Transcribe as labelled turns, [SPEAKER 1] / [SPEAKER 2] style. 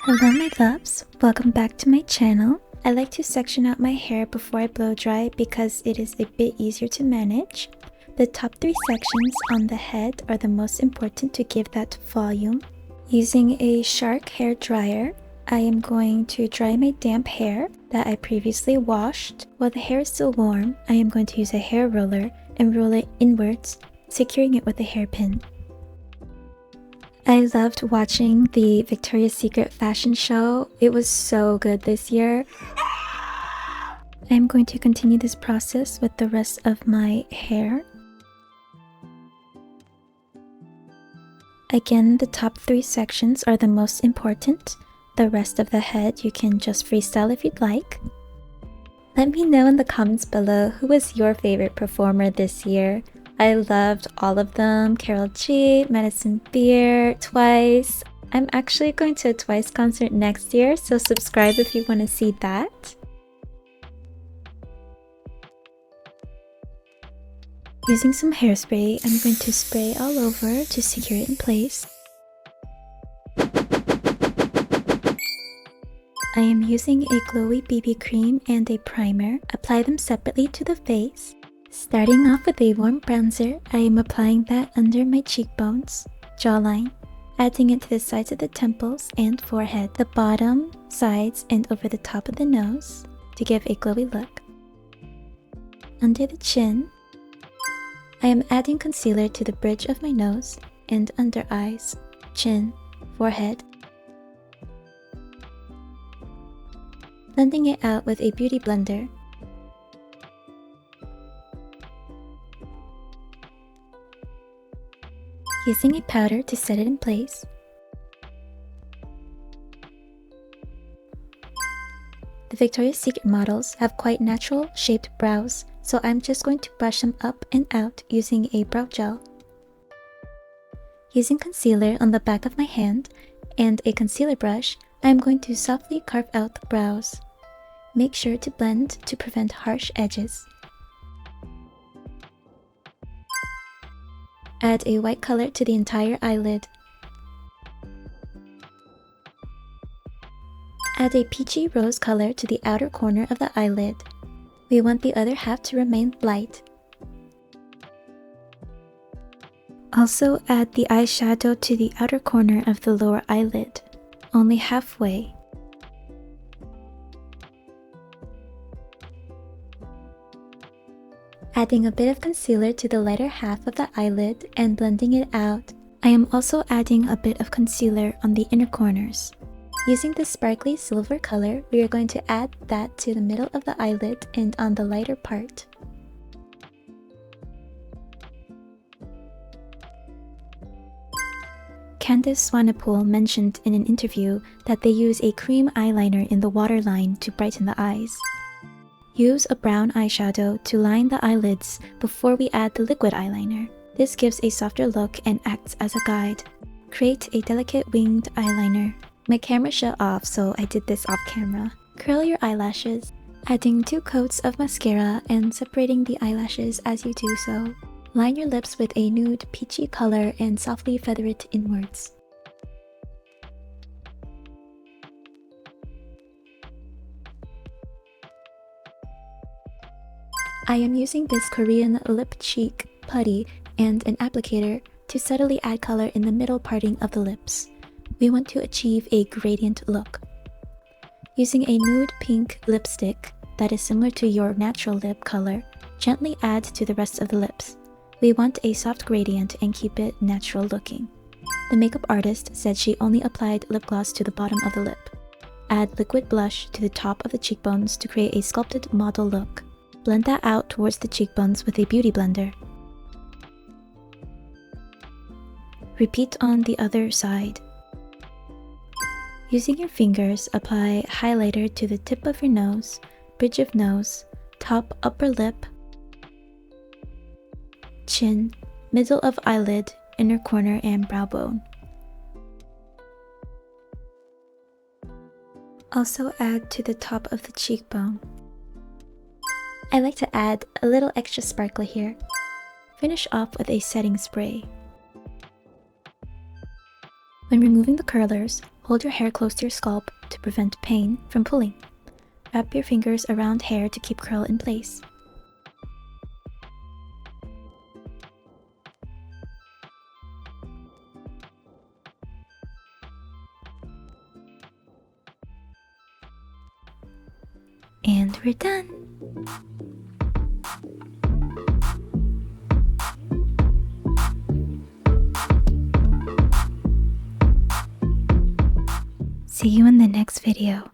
[SPEAKER 1] Hello my loves, welcome back to my channel. I like to section out my hair before I blow dry because it is a bit easier to manage. The top 3 sections on the head are the most important to give that volume. Using a Shark hair dryer, I am going to dry my damp hair that I previously washed. While the hair is still warm, I am going to use a hair roller and roll it inwards, securing it with a hairpin. I loved watching the Victoria's Secret fashion show. It was so good this year. I am going to continue this process with the rest of my hair. Again, the top 3 sections are the most important. The rest of the head you can just freestyle if you'd like. Let me know in the comments below who was your favorite performer this year. I loved all of them. Carol G, Madison Beer, Twice. I'm actually going to a Twice concert next year, so subscribe if you want to see that. Using some hairspray, I'm going to spray all over to secure it in place. I am using a glowy BB cream and a primer. Apply them separately to the face. Starting off with a warm bronzer, I am applying that under my cheekbones, jawline, adding it to the sides of the temples and forehead, the bottom, sides, and over the top of the nose to give a glowy look. Under the chin, I am adding concealer to the bridge of my nose and under eyes, chin, forehead, blending it out with a beauty blender. Using a powder to set it in place. The Victoria's Secret models have quite natural shaped brows, so I'm just going to brush them up and out using a brow gel. Using concealer on the back of my hand and a concealer brush, I'm going to softly carve out the brows. Make sure to blend to prevent harsh edges. Add a white color to the entire eyelid. Add a peachy rose color to the outer corner of the eyelid. We want the other half to remain light. Also add the eyeshadow to the outer corner of the lower eyelid, only halfway. Adding a bit of concealer to the lighter half of the eyelid and blending it out. I am also adding a bit of concealer on the inner corners. Using this sparkly silver color, we are going to add that to the middle of the eyelid and on the lighter part. Candice Swanepoel mentioned in an interview that they use a cream eyeliner in the waterline to brighten the eyes. Use a brown eyeshadow to line the eyelids before we add the liquid eyeliner. This gives a softer look and acts as a guide. Create a delicate winged eyeliner. My camera shut off, so I did this off camera. Curl your eyelashes, adding 2 coats of mascara and separating the eyelashes as you do so. Line your lips with a nude peachy color and softly feather it inwards. I am using this Korean lip cheek putty and an applicator to subtly add color in the middle parting of the lips. We want to achieve a gradient look. Using a nude pink lipstick that is similar to your natural lip color, gently add to the rest of the lips. We want a soft gradient and keep it natural looking. The makeup artist said she only applied lip gloss to the bottom of the lip. Add liquid blush to the top of the cheekbones to create a sculpted model look. Blend that out towards the cheekbones with a beauty blender. Repeat on the other side. Using your fingers, apply highlighter to the tip of your nose, bridge of nose, top upper lip, chin, middle of eyelid, inner corner, and brow bone. Also add to the top of the cheekbone. I like to add a little extra sparkle here. Finish off with a setting spray. When removing the curlers, Hold your hair close to your scalp to prevent pain from pulling. Wrap your fingers around hair to keep curl in place. And we're done! See you in the next video.